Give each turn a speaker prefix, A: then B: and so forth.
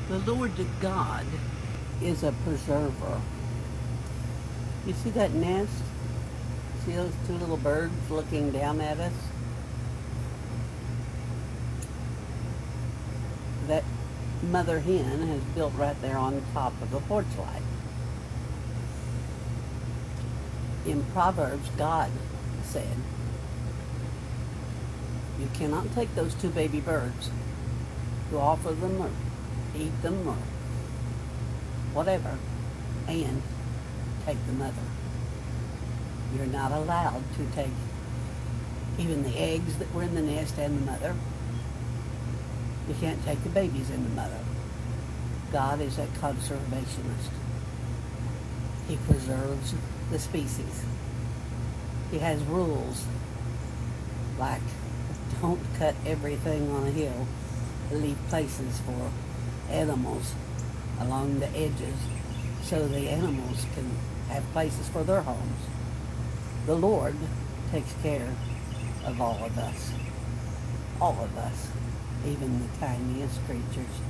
A: The Lord God is a preserver. You see that nest? See those two little birds looking down at us? That mother hen has built right there on top of the porch light. In Proverbs, God said, you cannot take those two baby birds to offer them or eat them or whatever and take the mother. You're not allowed to take even the eggs that were in the nest and the mother. You can't take the babies and the mother. God is a conservationist. He preserves the species. He has rules like don't cut everything on a hill. Leave places for animals along the edges so the animals can have places for their homes. The Lord takes care of all of us, even the tiniest creatures.